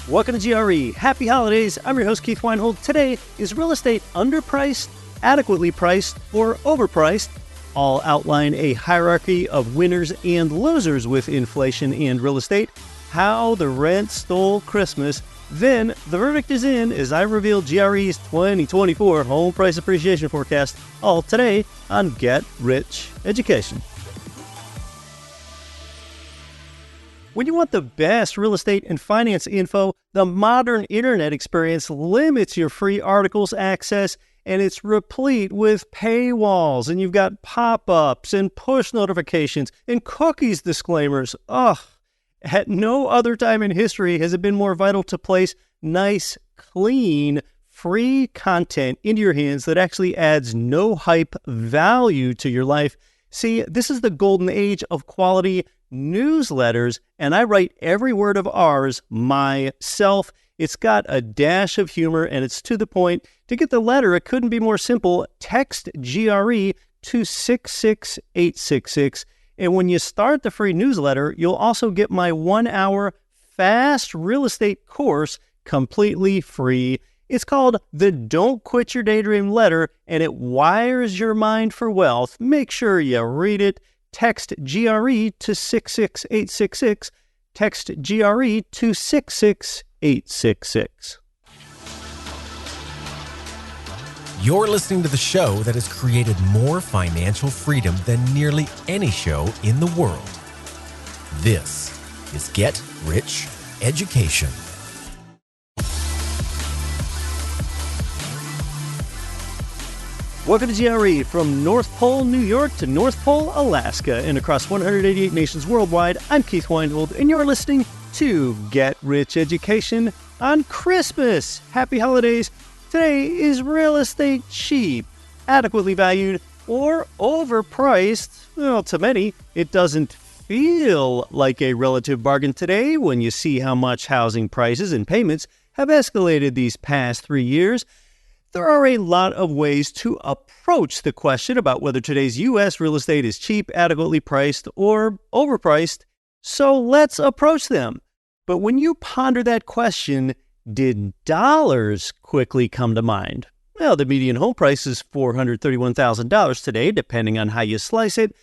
Welcome to GRE. Happy holidays. I'm your host, Keith Weinhold. Today, is real estate underpriced, adequately priced, or overpriced? I'll outline a hierarchy of winners and losers with inflation and real estate, how the rent stole Christmas. Then, the verdict is in as I reveal GRE's 2024 home price appreciation forecast, all today on Get Rich Education. When you want the best real estate and finance info, the modern internet experience limits your free articles access, and it's replete with paywalls, and you've got pop-ups and push notifications and cookies disclaimers. Ugh. At no other time in history has it been more vital to place nice, clean, free content into your hands that actually adds no hype value to your life. See, this is the golden age of quality newsletters, and I write every word of ours myself. It's got a dash of humor, and it's to the point. To get the letter, it couldn't be more simple. Text GRE to 66866, and when you start the free newsletter, you'll also get my 1-hour fast real estate course completely free. It's called the Don't Quit Your Daydream Letter, and it wires your mind for wealth. Make sure you read it. Text GRE to 66866. Text GRE to 66866. You're listening to the show that has created more financial freedom than nearly any show in the world. This is Get Rich Education. Welcome to GRE from North Pole, New York to North Pole, Alaska, and across 188 nations worldwide. I'm Keith Weinhold, and you're listening to Get Rich Education on Christmas. Happy holidays. Today, is real estate cheap, adequately valued, or overpriced? Well, to many, it doesn't feel like a relative bargain today when you see how much housing prices and payments have escalated these past 3 years. There are a lot of ways to approach the question about whether today's U.S. real estate is cheap, adequately priced, or overpriced, so let's approach them. But when you ponder that question, did dollars quickly come to mind? Well, the median home price is $431,000 today, depending on how you slice it.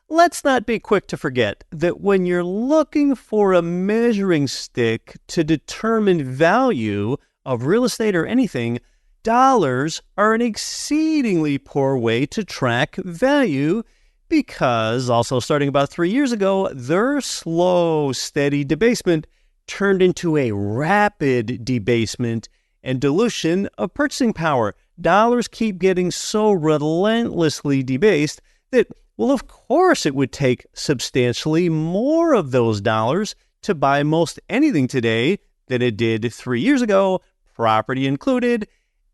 Let's not be quick to forget that when you're looking for a measuring stick to determine value of real estate or anything, dollars are an exceedingly poor way to track value because, also starting about 3 years ago, their slow, steady debasement turned into a rapid debasement and dilution of purchasing power. Dollars keep getting so relentlessly debased that, well, of course it would take substantially more of those dollars to buy most anything today than it did 3 years ago, property included.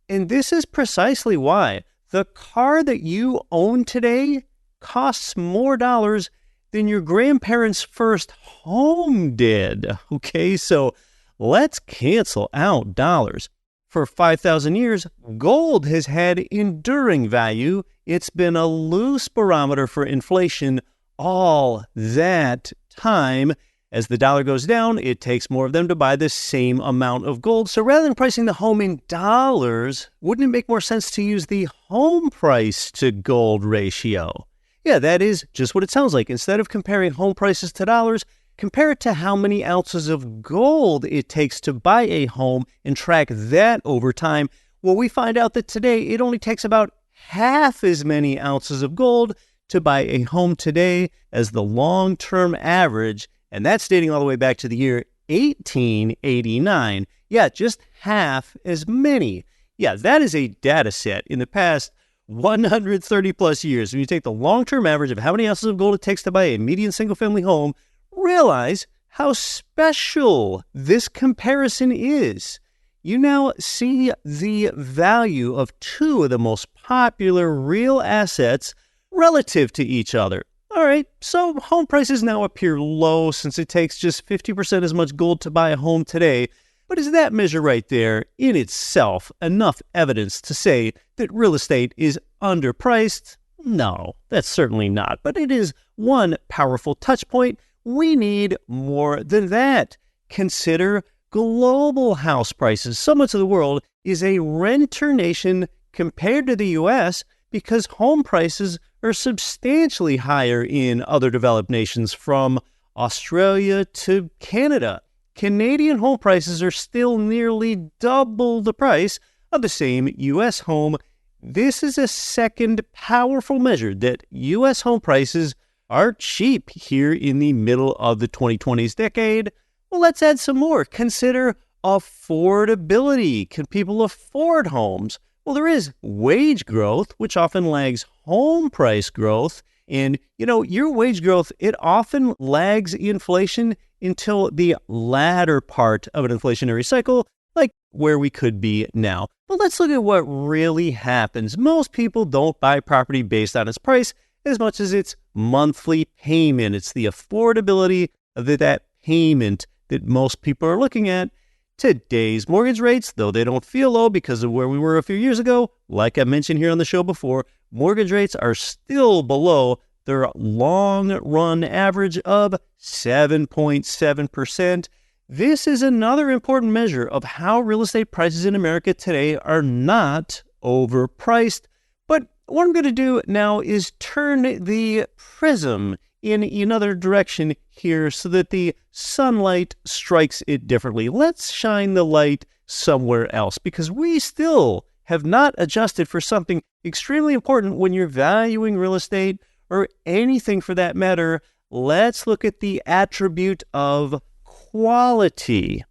And this is precisely why the car that you own today costs more dollars than your grandparents' first home did. Okay, so let's cancel out dollars. For 5,000 years, gold has had enduring value. It's been a loose barometer for inflation all that time. As the dollar goes down, it takes more of them to buy the same amount of gold. So rather than pricing the home in dollars, wouldn't it make more sense to use the home price to gold ratio? Yeah, that is just what it sounds like. Instead of comparing home prices to dollars, compare it to how many ounces of gold it takes to buy a home and track that over time. Well, we find out that today it only takes about half as many ounces of gold to buy a home today as the long-term average. And that's dating all the way back to the year 1889. Yeah, just half as many. Yeah, that is a data set in the past 130 plus years. When you take the long-term average of how many ounces of gold it takes to buy a median single-family home, realize how special this comparison is. You now see the value of two of the most popular real assets relative to each other. All right, so home prices now appear low since it takes just 50% as much gold to buy a home today. But is that measure right there in itself enough evidence to say that real estate is underpriced? No, that's certainly not. But it is one powerful touch point. We need more than that. Consider global house prices. So much of the world is a renter nation compared to the U.S. because home prices are substantially higher in other developed nations, from Australia to Canada. Canadian home prices are still nearly double the price of the same U.S. home. This is a second powerful measure that U.S. home prices are cheap here in the middle of the 2020s decade. Well, let's add some more. Consider affordability. Can people afford homes? Well, there is wage growth, which often lags home price growth. And, your wage growth, it often lags inflation until the latter part of an inflationary cycle, like where we could be now. But let's look at what really happens. Most people don't buy property based on its price as much as its monthly payment. It's the affordability of that payment that most people are looking at. Today's mortgage rates, though they don't feel low because of where we were a few years ago, like I mentioned here on the show before, mortgage rates are still below their long-run average of 7.7%. This is another important measure of how real estate prices in America today are not overpriced. But what I'm going to do now is turn the prism in another direction here so that the sunlight strikes it differently. Let's shine the light somewhere else, because we still have not adjusted for something extremely important when you're valuing real estate or anything for that matter. Let's look at the attribute of quality.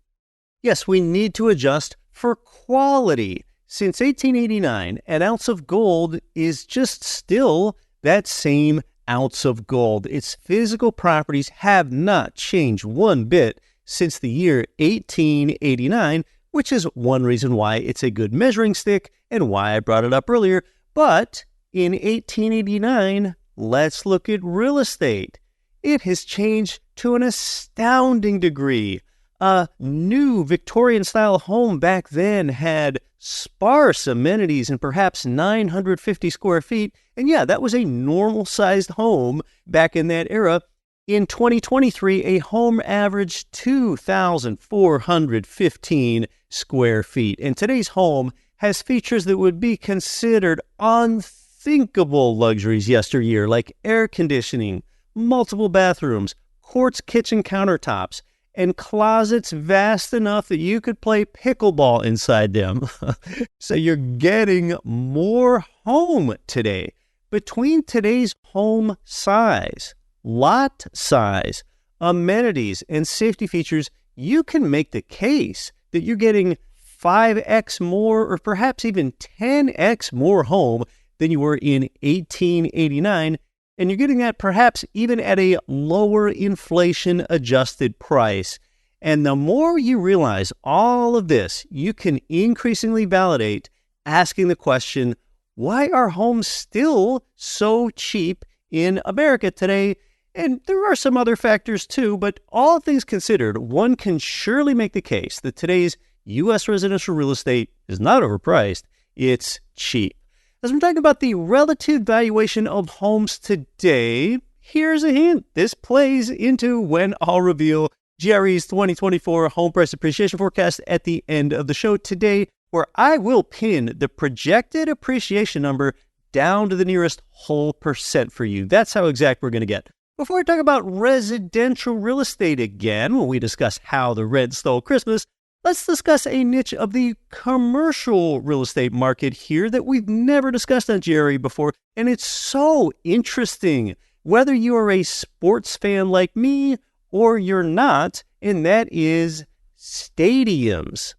Yes, we need to adjust for quality. Since 1889, an ounce of gold is just still that same ounce of gold. Its physical properties have not changed one bit since the year 1889, which is one reason why it's a good measuring stick and why I brought it up earlier. But in 1889, let's look at real estate. It has changed to an astounding degree. A new Victorian-style home back then had sparse amenities and perhaps 950 square feet. And yeah, that was a normal-sized home back in that era. In 2023, a home averaged 2,415 square feet. And today's home has features that would be considered unthinkable luxuries yesteryear, like air conditioning, multiple bathrooms, quartz kitchen countertops, and closets vast enough that you could play pickleball inside them. So you're getting more home today. Between today's home size, lot size, amenities, and safety features, you can make the case that you're getting 5x more or perhaps even 10x more home than you were in 1889. And you're getting that perhaps even at a lower inflation-adjusted price. And the more you realize all of this, you can increasingly validate asking the question, why are homes still so cheap in America today? And there are some other factors too, but all things considered, one can surely make the case that today's U.S. residential real estate is not overpriced, it's cheap. As we're talking about the relative valuation of homes today, here's a hint. This plays into when I'll reveal GRE's 2024 home price appreciation forecast at the end of the show today, where I will pin the projected appreciation number down to the nearest whole percent for you. That's how exact we're going to get. Before I talk about residential real estate again, when we discuss how the rent stole Christmas, let's discuss a niche of the commercial real estate market here that we've never discussed on GRE before, and it's so interesting, whether you are a sports fan like me or you're not, and that is stadiums.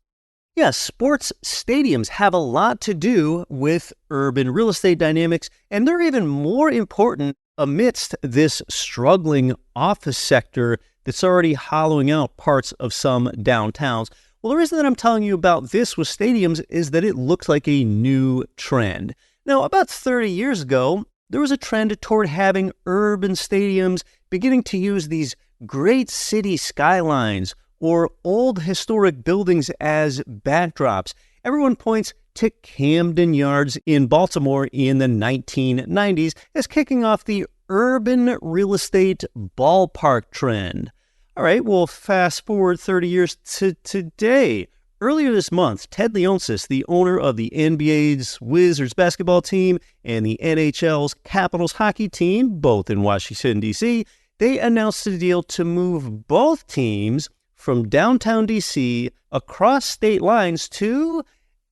Yes, sports stadiums have a lot to do with urban real estate dynamics, and they're even more important amidst this struggling office sector that's already hollowing out parts of some downtowns. Well, the reason that I'm telling you about this with stadiums is that it looks like a new trend. Now, about 30 years ago, there was a trend toward having urban stadiums beginning to use these great city skylines or old historic buildings as backdrops. Everyone points to Camden Yards in Baltimore in the 1990s as kicking off the urban real estate ballpark trend. All right, well, fast forward 30 years to today. Earlier this month, Ted Leonsis, the owner of the NBA's Wizards basketball team and the NHL's Capitals hockey team, both in Washington, D.C., they announced a deal to move both teams from downtown D.C. across state lines to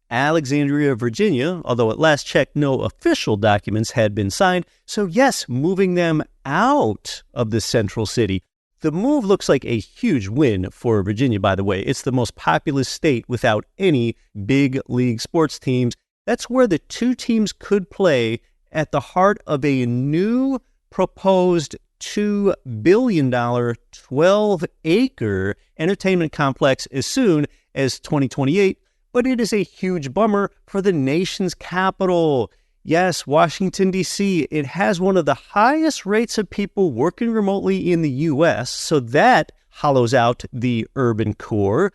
Alexandria, Virginia, although at last check, no official documents had been signed. So yes, moving them out of the central city. The move looks like a huge win for Virginia, by the way. It's the most populous state without any big league sports teams. That's where the two teams could play at the heart of a new proposed $2 billion, 12-acre entertainment complex as soon as 2028. But it is a huge bummer for the nation's capital. Yes, Washington, D.C., it has one of the highest rates of people working remotely in the U.S., so that hollows out the urban core.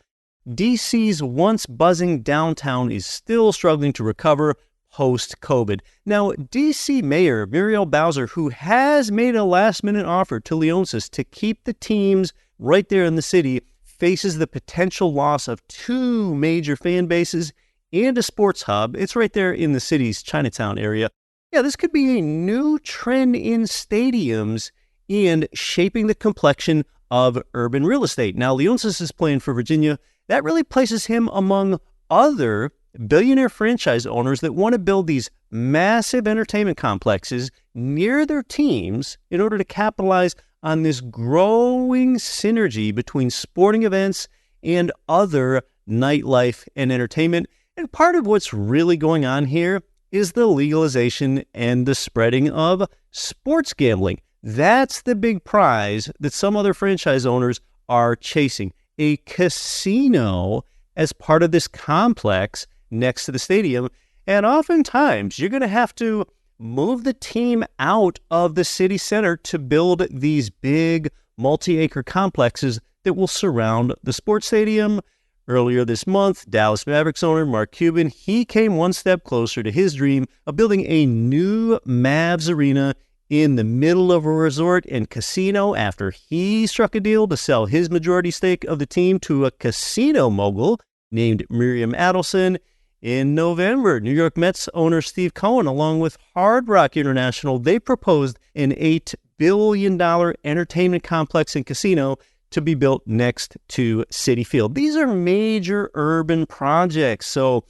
D.C.'s once buzzing downtown is still struggling to recover post-COVID. Now, D.C. Mayor Muriel Bowser, who has made a last-minute offer to Leonsis to keep the teams right there in the city, faces the potential loss of two major fan bases and a sports hub. It's right there in the city's Chinatown area. Yeah, this could be a new trend in stadiums and shaping the complexion of urban real estate. Now, Leonsis is playing for Virginia. That really places him among other billionaire franchise owners that want to build these massive entertainment complexes near their teams in order to capitalize on this growing synergy between sporting events and other nightlife and entertainment. And part of what's really going on here is the legalization and the spreading of sports gambling. That's the big prize that some other franchise owners are chasing. A casino as part of this complex next to the stadium. And oftentimes, you're going to have to move the team out of the city center to build these big multi-acre complexes that will surround the sports stadium. Earlier this month, Dallas Mavericks owner Mark Cuban, he came one step closer to his dream of building a new Mavs arena in the middle of a resort and casino after he struck a deal to sell his majority stake of the team to a casino mogul named Miriam Adelson. In November, New York Mets owner Steve Cohen, along with Hard Rock International, they proposed an $8 billion entertainment complex and casino to be built next to Citi Field. These are major urban projects. So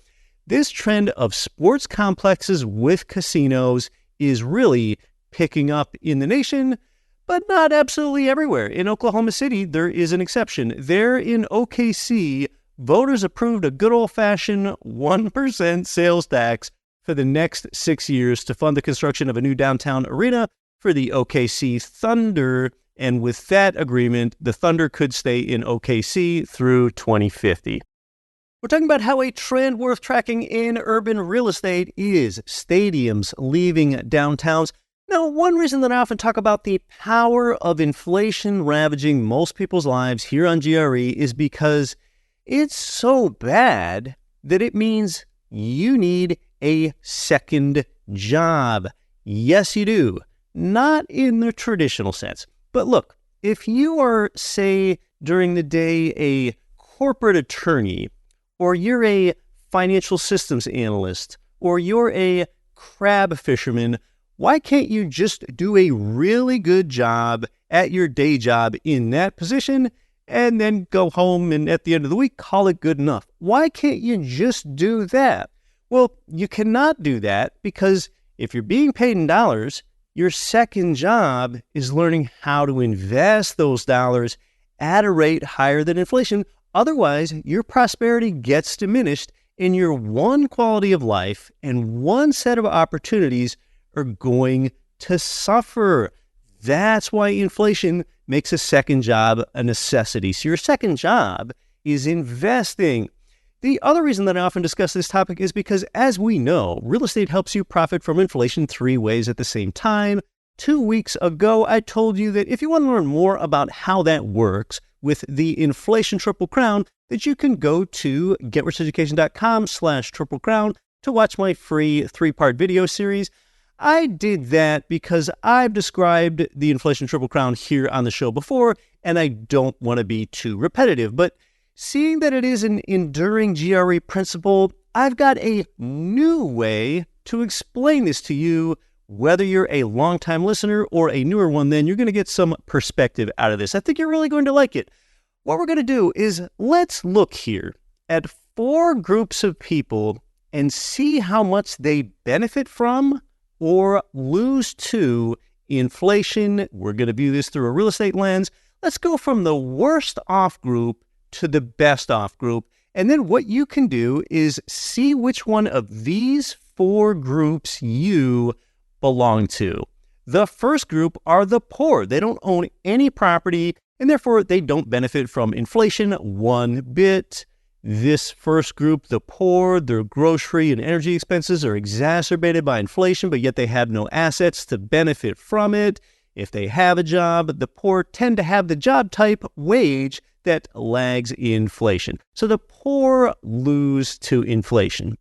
this trend of sports complexes with casinos is really picking up in the nation, but not absolutely everywhere. In Oklahoma City, there is an exception. There in OKC, voters approved a good old-fashioned 1% sales tax for the next 6 years to fund the construction of a new downtown arena for the OKC Thunder. And with that agreement, the Thunder could stay in OKC through 2050. We're talking about how a trend worth tracking in urban real estate is stadiums leaving downtowns. Now, one reason that I often talk about the power of inflation ravaging most people's lives here on GRE is because it's so bad that it means you need a second job. Yes, you do. Not in the traditional sense. But look, if you are, say, during the day, a corporate attorney, or you're a financial systems analyst, or you're a crab fisherman, why can't you just do a really good job at your day job in that position and then go home and at the end of the week call it good enough? Why can't you just do that? Well, you cannot do that because if you're being paid in dollars, your second job is learning how to invest those dollars at a rate higher than inflation. Otherwise, your prosperity gets diminished and your one quality of life and one set of opportunities are going to suffer. That's why inflation makes a second job a necessity. So your second job is investing. The other reason that I often discuss this topic is because, as we know, real estate helps you profit from inflation 3 ways at the same time. 2 weeks ago, I told you that if you want to learn more about how that works with the inflation triple crown, that you can go to getricheducation.com/triple crown to watch my free 3-part video series. I did that because I've described the inflation triple crown here on the show before, and I don't want to be too repetitive. But seeing that it is an enduring GRE principle, I've got a new way to explain this to you. Whether you're a longtime listener or a newer one, then you're going to get some perspective out of this. I think you're really going to like it. What we're going to do is let's look here at 4 groups of people and see how much they benefit from or lose to inflation. We're going to view this through a real estate lens. Let's go from the worst off group to the best off group. And then what you can do is see which one of these 4 groups you belong to. The first group are the poor. They don't own any property, and therefore they don't benefit from inflation one bit. This first group, the poor, their grocery and energy expenses are exacerbated by inflation, but yet they have no assets to benefit from it. If they have a job, the poor tend to have the job type wage that lags inflation. So the poor lose to inflation.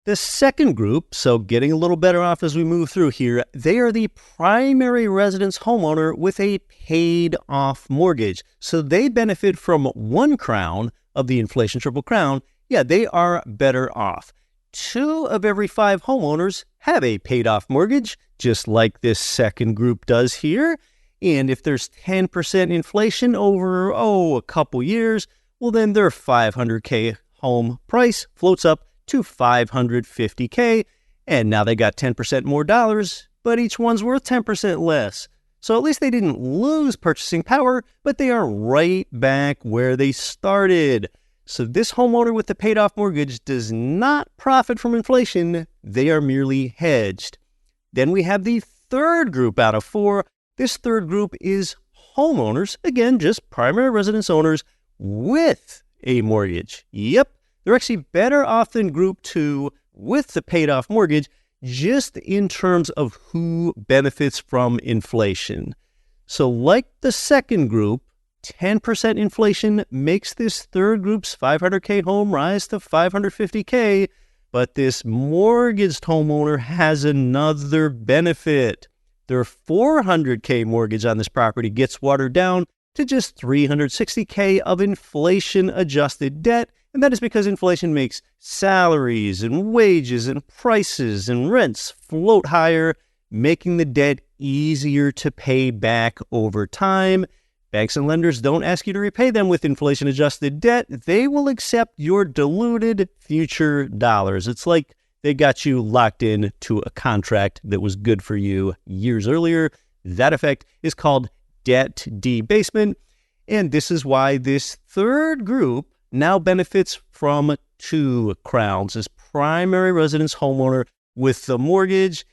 The second group, so getting a little better off as we move through here, they are the primary residence homeowner with a paid off mortgage. So they benefit from 1 crown of the inflation triple crown. Yeah, they are better off. 2 of every 5 homeowners have a paid off mortgage, just like this second group does here. And if there's 10% inflation over, a couple years, well, then their $500K home price floats up to $550K, and now they got 10% more dollars, but each one's worth 10% less. So at least they didn't lose purchasing power, but they are right back where they started. So this homeowner with the paid off mortgage does not profit from inflation. They are merely hedged. Then we have the third group out of 4. This third group is homeowners, again, just primary residence owners with a mortgage. Yep. They're actually better off than group 2 with the paid off mortgage, just in terms of who benefits from inflation. So like the second group, 10% inflation makes this third group's $500K home rise to $550K, but this mortgaged homeowner has another benefit. Their $400K mortgage on this property gets watered down to just $360K of inflation-adjusted debt, and that is because inflation makes salaries and wages and prices and rents float higher, making the debt easier to pay back over time. Banks and lenders don't ask you to repay them with inflation-adjusted debt. They will accept your diluted future dollars. It's like they got you locked in to a contract that was good for you years earlier. That effect is called debt debasement, and this is why this third group now benefits from 2 crowns as primary residence homeowner with the mortgage.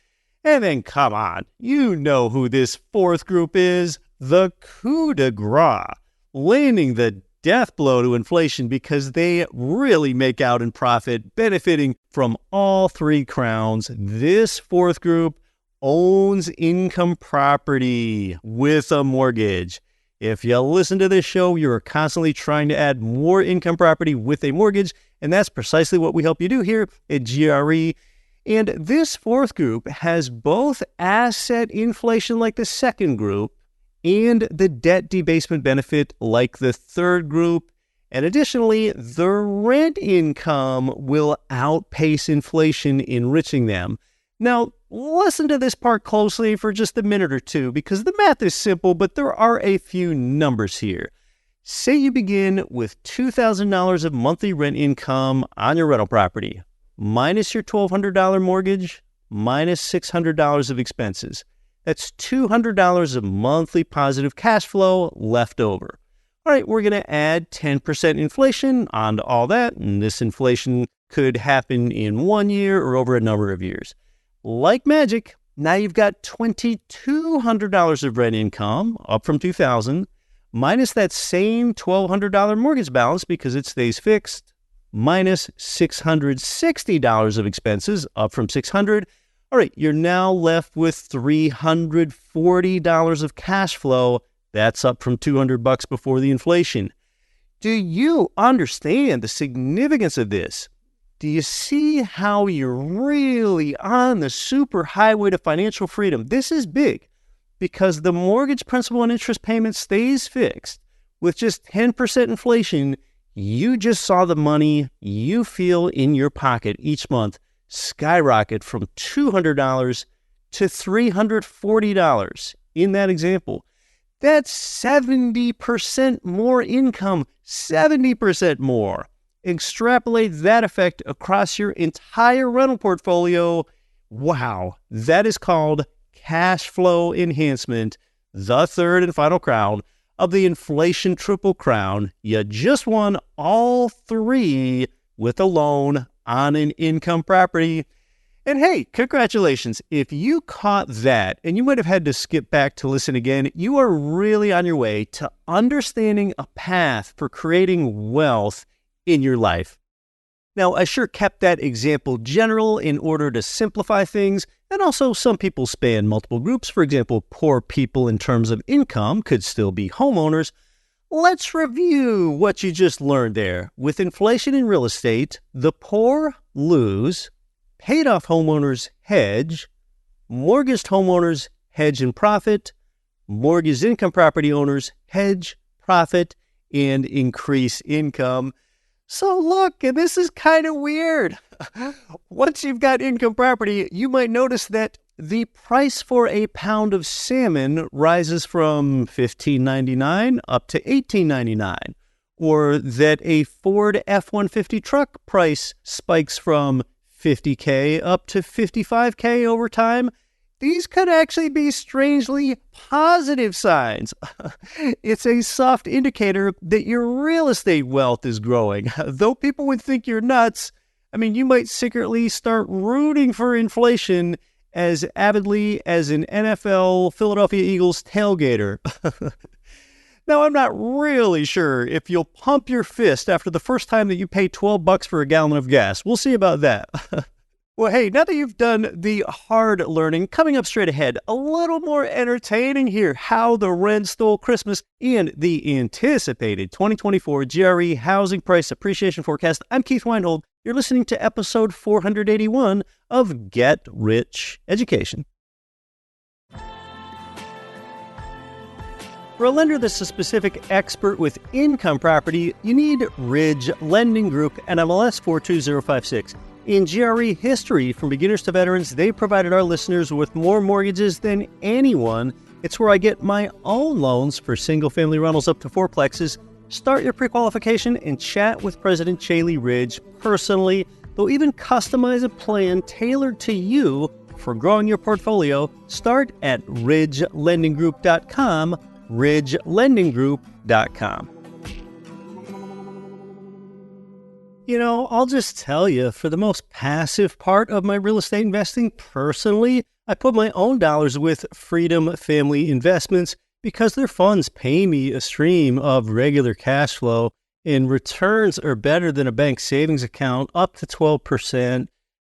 And then, come on, you know who this fourth group is, the coup de grace, landing the death blow to inflation because they really make out in profit, benefiting from all 3 crowns. This fourth group owns income property with a mortgage. If you listen to this show, you're constantly trying to add more income property with a mortgage, and that's precisely what we help you do here at GRE. And this fourth group has both asset inflation like the second group and the debt debasement benefit like the third group. And additionally, the rent income will outpace inflation, enriching them. Now, listen to this part closely for just a minute or two because the math is simple, but there are a few numbers here. Say you begin with $2,000 of monthly rent income on your rental property, minus your $1,200 mortgage, minus $600 of expenses. That's $200 of monthly positive cash flow left over. All right, we're going to add 10% inflation onto all that, and this inflation could happen in 1 year or over a number of years. Like magic, now you've got $2,200 of rent income, up from $2,000, minus that same $1,200 mortgage balance because it stays fixed, minus $660 of expenses, up from $600. All right, you're now left with $340 of cash flow. That's up from $200 before the inflation. Do you understand the significance of this? Do you see how you're really on the super highway to financial freedom? This is big because the mortgage principal and interest payment stays fixed. With just 10% inflation, you just saw the money you feel in your pocket each month skyrocket from $200 to $340 in that example. That's 70% more income, 70% more. Extrapolate that effect across your entire rental portfolio. Wow, that is called cash flow enhancement, the third and final crown of the inflation triple crown. You just won all three with a loan on an income property. And hey, congratulations. If you caught that, and you might have had to skip back to listen again, you are really on your way to understanding a path for creating wealth in your life. Now, I sure kept that example general in order to simplify things, and also some people span multiple groups. For example, poor people in terms of income could still be homeowners. Let's review what you just learned there. With inflation in real estate, the poor lose, paid-off homeowners hedge, mortgaged homeowners hedge and profit, mortgaged income property owners hedge, profit, and increase income. So look, and this is kind of weird. Once you've got income property, you might notice that the price for a pound of salmon rises from $15.99 up to $18.99, or that a Ford F-150 truck price spikes from $50K up to $55K over time. These could actually be strangely positive signs. It's a soft indicator that your real estate wealth is growing. Though people would think you're nuts, you might secretly start rooting for inflation as avidly as an NFL Philadelphia Eagles tailgater. Now, I'm not really sure if you'll pump your fist after the first time that you pay $12 for a gallon of gas. We'll see about that. Well, hey, now that you've done the hard learning, coming up straight ahead, a little more entertaining here, how the rent stole Christmas and the anticipated 2024 GRE housing price appreciation forecast. I'm Keith Weinhold. You're listening to episode 481 of Get Rich Education. For a lender that's a specific expert with income property, you need Ridge Lending Group, NMLS 42056. In GRE history, from beginners to veterans, they provided our listeners with more mortgages than anyone. It's where I get my own loans for single-family rentals up to fourplexes. Start your pre-qualification and chat with President Chaley Ridge personally. They'll even customize a plan tailored to you for growing your portfolio. Start at ridgelendinggroup.com, ridgelendinggroup.com. I'll just tell you, for the most passive part of my real estate investing, personally, I put my own dollars with Freedom Family Investments because their funds pay me a stream of regular cash flow, and returns are better than a bank savings account, up to 12%.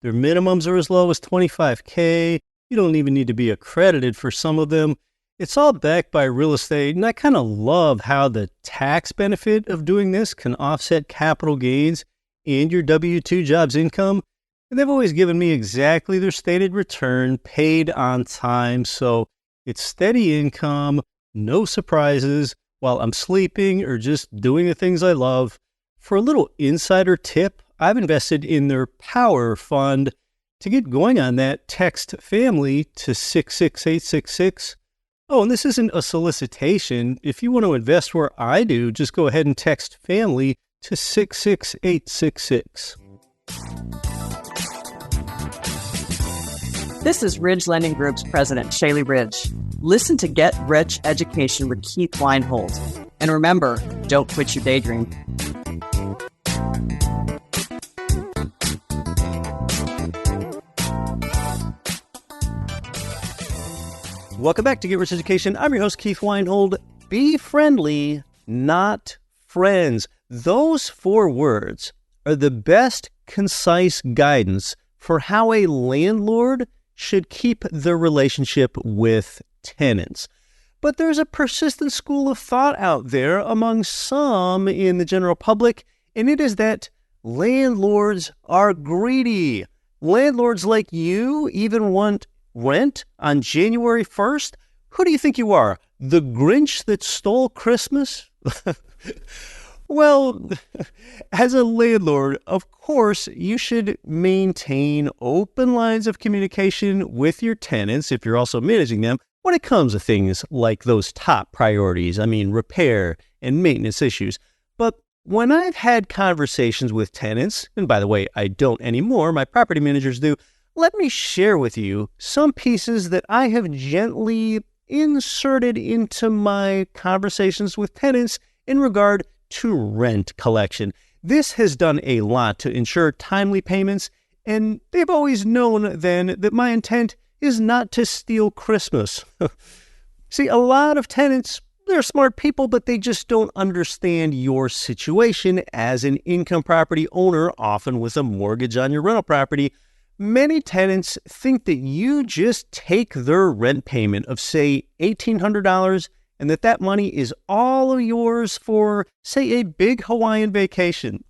Their minimums are as low as $25K. You don't even need to be accredited for some of them. It's all backed by real estate, and I kind of love how the tax benefit of doing this can offset capital gains and your W-2 job's income. And they've always given me exactly their stated return, paid on time. So it's steady income, no surprises while I'm sleeping or just doing the things I love. For a little insider tip, I've invested in their Power Fund. To get going on that, text family to 66866. Oh, and this isn't a solicitation. If you want to invest where I do, just go ahead and text family to 66866. This is Ridge Lending Group's president, Chaley Ridge. Listen to Get Rich Education with Keith Weinhold. And remember, don't quit your daydream. Welcome back to Get Rich Education. I'm your host, Keith Weinhold. Be friendly, not friends. Those 4 words are the best concise guidance for how a landlord should keep the relationship with tenants. But there's a persistent school of thought out there among some in the general public, and it is that landlords are greedy. Landlords like you even want rent on January 1st? Who do you think you are? The Grinch that stole Christmas? Well, as a landlord, of course, you should maintain open lines of communication with your tenants if you're also managing them when it comes to things like those top priorities. I mean, repair and maintenance issues. But when I've had conversations with tenants, and by the way, I don't anymore, my property managers do, let me share with you some pieces that I have gently inserted into my conversations with tenants in regard to rent collection. This has done a lot to ensure timely payments, and they've always known then that my intent is not to steal Christmas. See, a lot of tenants, they're smart people, but they just don't understand your situation as an income property owner, often with a mortgage on your rental property. Many tenants think that you just take their rent payment of, say, $1,800 and that money is all of yours for, say, a big Hawaiian vacation.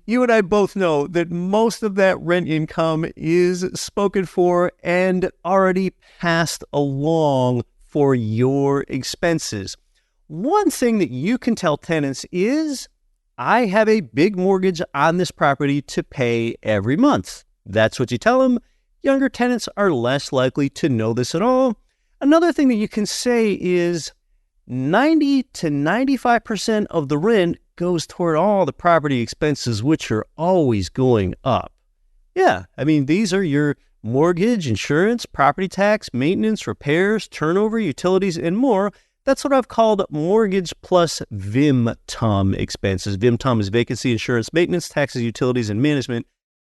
You and I both know that most of that rent income is spoken for and already passed along for your expenses. One thing that you can tell tenants is, I have a big mortgage on this property to pay every month. That's what you tell them. Younger tenants are less likely to know this at all. Another thing that you can say is 90 to 95% of the rent goes toward all the property expenses, which are always going up. Yeah, I mean, these are your mortgage, insurance, property tax, maintenance, repairs, turnover, utilities, and more. That's what I've called mortgage plus VIM-TUM expenses. VIM-TUM is vacancy, insurance, maintenance, taxes, utilities, and management.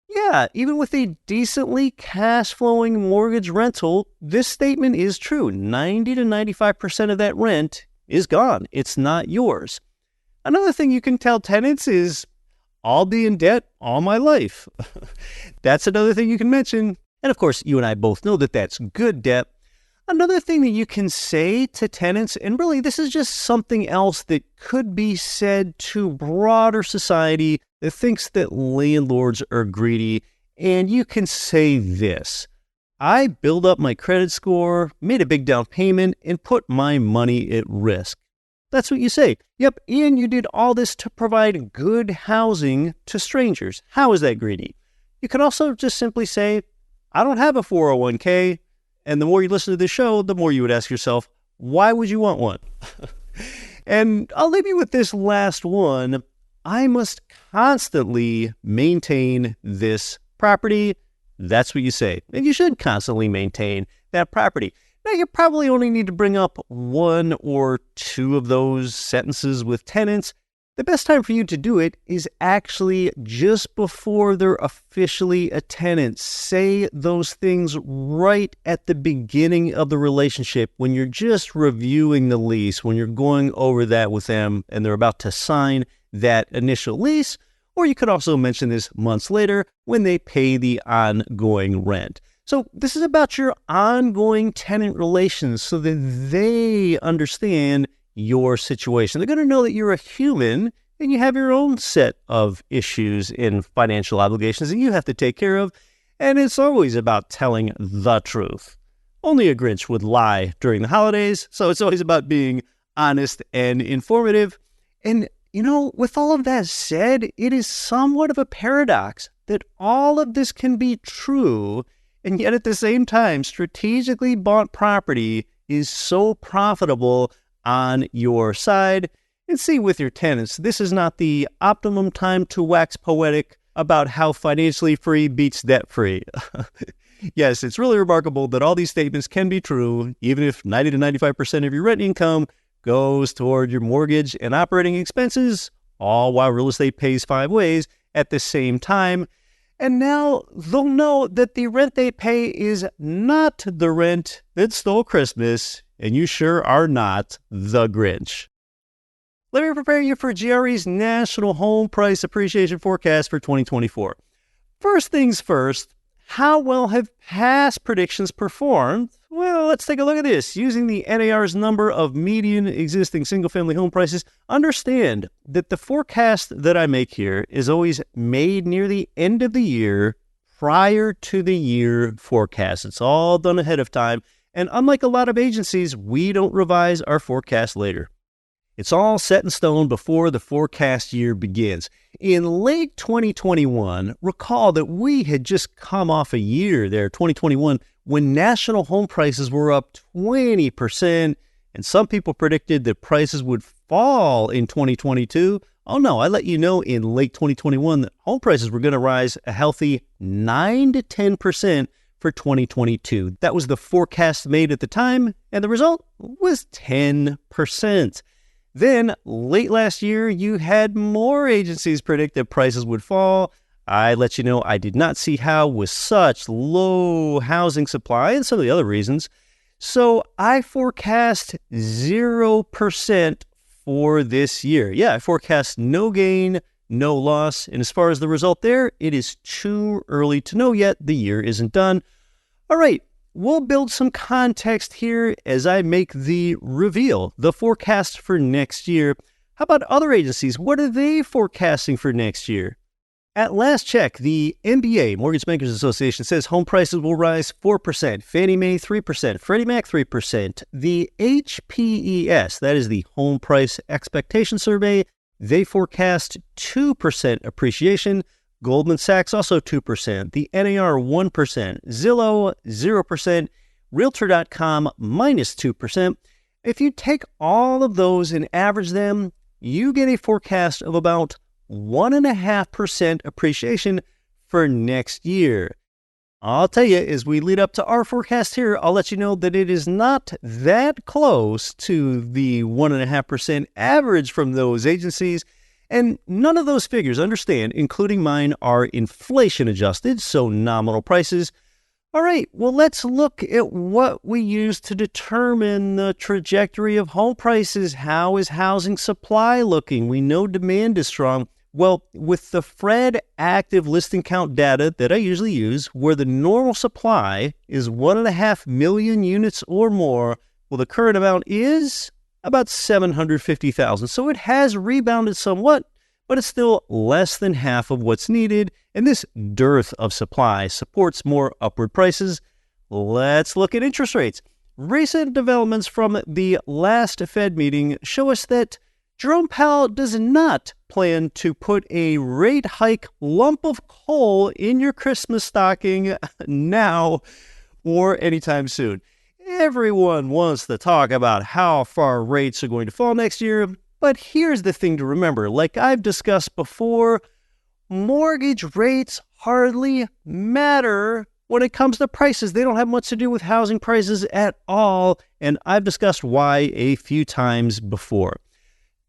Yeah, even with a decently cash-flowing mortgage rental, this statement is true. 90 to 95% of that rent is gone. It's not yours. Another thing you can tell tenants is, I'll be in debt all my life. That's another thing you can mention. And of course, you and I both know that that's good debt. Another thing that you can say to tenants, and really this is just something else that could be said to broader society that thinks that landlords are greedy, and you can say this: I built up my credit score, made a big down payment, and put my money at risk. That's what you say. Yep, and you did all this to provide good housing to strangers. How is that greedy? You can also just simply say, I don't have a 401k. And the more you listen to this show, the more you would ask yourself, why would you want one? And I'll leave you with this last one. I must constantly maintain this property. That's what you say. And you should constantly maintain that property. Now, you probably only need to bring up one or two of those sentences with tenants. The best time for you to do it is actually just before they're officially a tenant. Say those things right at the beginning of the relationship when you're just reviewing the lease, when you're going over that with them and they're about to sign that initial lease. Or you could also mention this months later when they pay the ongoing rent. So this is about your ongoing tenant relations so that they understand your situation. They're going to know that you're a human and you have your own set of issues and financial obligations that you have to take care of. And it's always about telling the truth. Only a Grinch would lie during the holidays. So it's always about being honest and informative. And, with all of that said, it is somewhat of a paradox that all of this can be true, and yet at the same time, strategically bought property is so profitable on your side. And see, with your tenants, this is not the optimum time to wax poetic about how financially free beats debt free. Yes, it's really remarkable that all these statements can be true, even if 90 to 95% of your rent income goes toward your mortgage and operating expenses, all while real estate pays 5 ways at the same time. And now they'll know that the rent they pay is not the rent that stole Christmas, and you sure are not the Grinch. Let me prepare you for GRE's National Home Price Appreciation Forecast for 2024. First things first, How well have past predictions performed? Well, let's take a look at this. Using the NAR's number of median existing single-family home prices, understand that the forecast that I make here is always made near the end of the year prior to the year forecast. It's all done ahead of time, and unlike a lot of agencies, we don't revise our forecast later. It's all set in stone before the forecast year begins. In late 2021, recall that we had just come off a year there, 2021, when national home prices were up 20%, and some people predicted that prices would fall in 2022. Oh no, I let you know in late 2021 that home prices were going to rise a healthy 9 to 10% for 2022. That was the forecast made at the time, and the result was 10%. Then, late last year, you had more agencies predict that prices would fall. I let you know I did not see how with such low housing supply and some of the other reasons. So I forecast 0% for this year. Yeah, I forecast no gain, no loss. And as far as the result there, it is too early to know yet. The year isn't done. All right. We'll build some context here as I make the reveal, the forecast for next year. How about other agencies? What are they forecasting for next year? At last check, the MBA, Mortgage Bankers Association, says home prices will rise 4%, Fannie Mae 3%, Freddie Mac 3%. The HPES, that is the Home Price Expectation Survey, they forecast 2% appreciation. Goldman Sachs also 2%, the NAR 1%, Zillow 0%, Realtor.com minus 2%. If you take all of those and average them, you get a forecast of about 1.5% appreciation for next year. I'll tell you, as we lead up to our forecast here, I'll let you know that it is not that close to the 1.5% average from those agencies. And none of those figures, understand, including mine, are inflation adjusted, so nominal prices. All right, well, let's look at what we use to determine the trajectory of home prices. How is housing supply looking? We know demand is strong. Well, with the Fred active listing count data that I usually use, where the normal supply is 1.5 million units or more, well, the current amount is about 750,000. So it has rebounded somewhat, but it's still less than half of what's needed. And this dearth of supply supports more upward prices. Let's look at interest rates. Recent developments from the last Fed meeting show us that Jerome Powell does not plan to put a rate hike lump of coal in your Christmas stocking now or anytime soon. Everyone wants to talk about how far rates are going to fall next year, but here's the thing to remember. Like I've discussed before, mortgage rates hardly matter when it comes to prices. They don't have much to do with housing prices at all, and I've discussed why a few times before.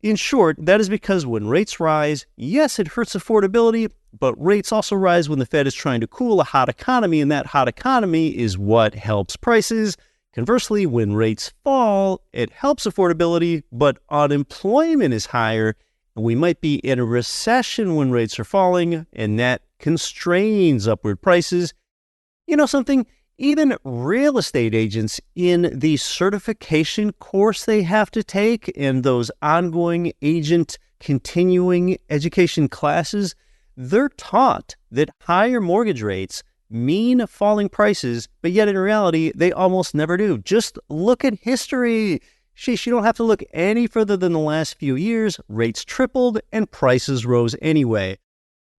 In short, that is because when rates rise, yes, it hurts affordability, but rates also rise when the Fed is trying to cool a hot economy, and that hot economy is what helps prices. Conversely, when rates fall, it helps affordability, but unemployment is higher, and we might be in a recession when rates are falling, and that constrains upward prices. You know something? Even real estate agents in the certification course they have to take and those ongoing agent continuing education classes, they're taught that higher mortgage rates mean falling prices, but yet in reality, they almost never do. Just look at history. Sheesh, you don't have to look any further than the last few years. Rates tripled and prices rose anyway.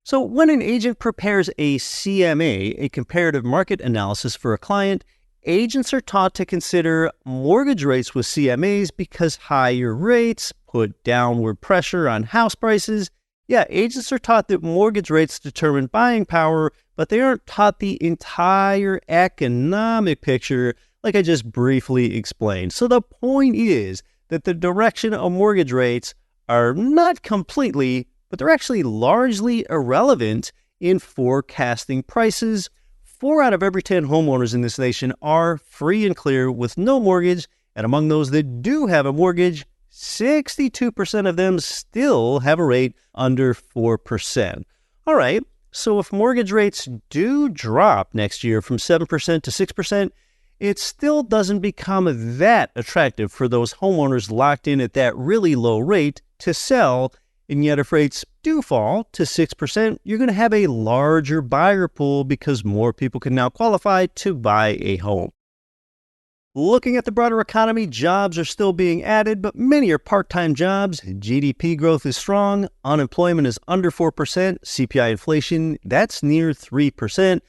So when an agent prepares a CMA, a comparative market analysis for a client, agents are taught to consider mortgage rates with CMAs because higher rates put downward pressure on house prices. Yeah, agents are taught that mortgage rates determine buying power, but they aren't taught the entire economic picture like I just briefly explained. So the point is that the direction of mortgage rates are not completely, but they're actually largely irrelevant in forecasting prices. 4 out of every 10 homeowners in this nation are free and clear with no mortgage, and among those that do have a mortgage, 62% of them still have a rate under 4%. All right, So if mortgage rates do drop next year from 7% to 6%, it still doesn't become that attractive for those homeowners locked in at that really low rate to sell. And yet if rates do fall to 6%, you're going to have a larger buyer pool because more people can now qualify to buy a home. Looking at the broader economy, jobs are still being added, but many are part-time jobs. GDP growth is strong. Unemployment is under 4%. CPI inflation, that's near 3%.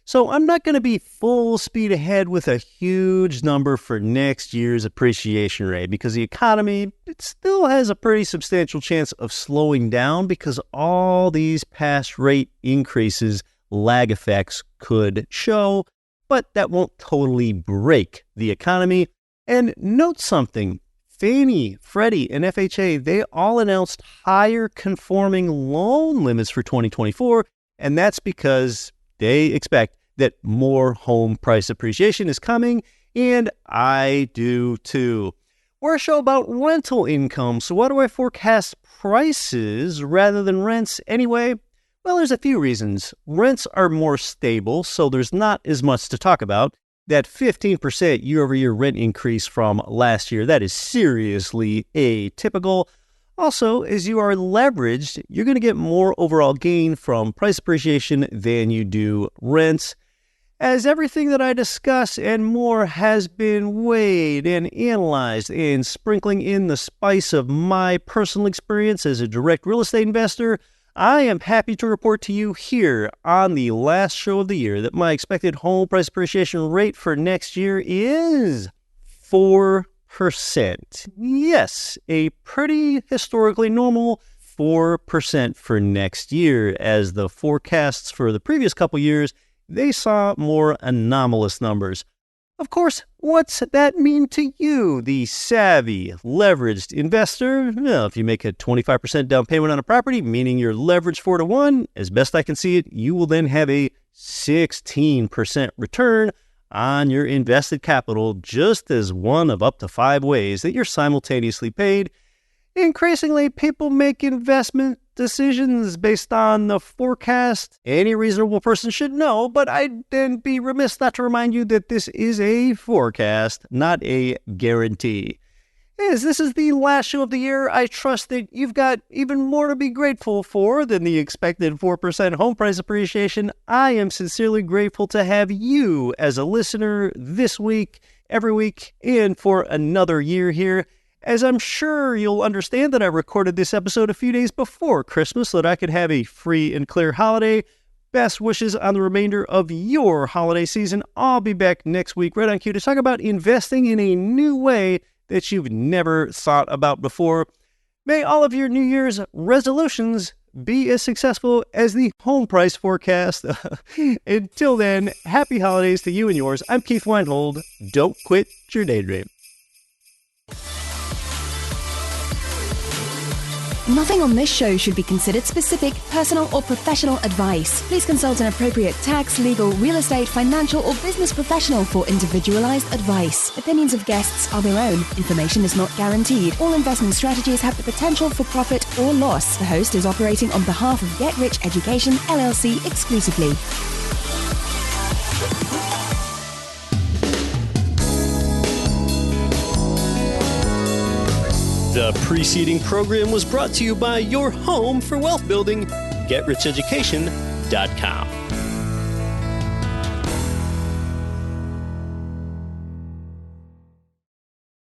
So I'm not going to be full speed ahead with a huge number for next year's appreciation rate because the economy, it still has a pretty substantial chance of slowing down because all these past rate increases, lag effects could show. But that won't totally break the economy. And note something, Fannie, Freddie, and FHA, they all announced higher conforming loan limits for 2024, and that's because they expect that more home price appreciation is coming, and I do too. We're a show about rental income, so why do I forecast prices rather than rents anyway? Well, there's a few reasons. Rents are more stable, so there's not as much to talk about. That 15% year-over-year rent increase from last year, that is seriously atypical. Also, as you are leveraged, you're going to get more overall gain from price appreciation than you do rents. As everything that I discuss and more has been weighed and analyzed and sprinkling in the spice of my personal experience as a direct real estate investor, I am happy to report to you here on the last show of the year that my expected home price appreciation rate for next year is 4%. Yes, a pretty historically normal 4% for next year, as the forecasts for the previous couple years, they saw more anomalous numbers. Of course, what's that mean to you, the savvy, leveraged investor? Well, if you make a 25% down payment on a property, meaning you're leveraged 4-to-1, as best I can see it, you will then have a 16% return on your invested capital, just as one of up to 5 ways that you're simultaneously paid. Increasingly, people make investment decisions based on the forecast. Any reasonable person should know, but I'd then be remiss not to remind you that this is a forecast, not a guarantee. As this is the last show of the year, I trust that you've got even more to be grateful for than the expected 4% home price appreciation. I am sincerely grateful to have you as a listener this week, every week, and for another year here. As I'm sure you'll understand that I recorded this episode a few days before Christmas so that I could have a free and clear holiday. Best wishes on the remainder of your holiday season. I'll be back next week right on cue to talk about investing in a new way that you've never thought about before. May all of your New Year's resolutions be as successful as the home price forecast. Until then, happy holidays to you and yours. I'm Keith Weinhold. Don't quit your daydream. Nothing on this show should be considered specific, personal, or professional advice. Please consult an appropriate tax, legal, real estate, financial, or business professional for individualized advice. Opinions of guests are their own. Information is not guaranteed. All investment strategies have the potential for profit or loss. The host is operating on behalf of Get Rich Education, LLC exclusively. The preceding program was brought to you by your home for wealth building, GetRichEducation.com.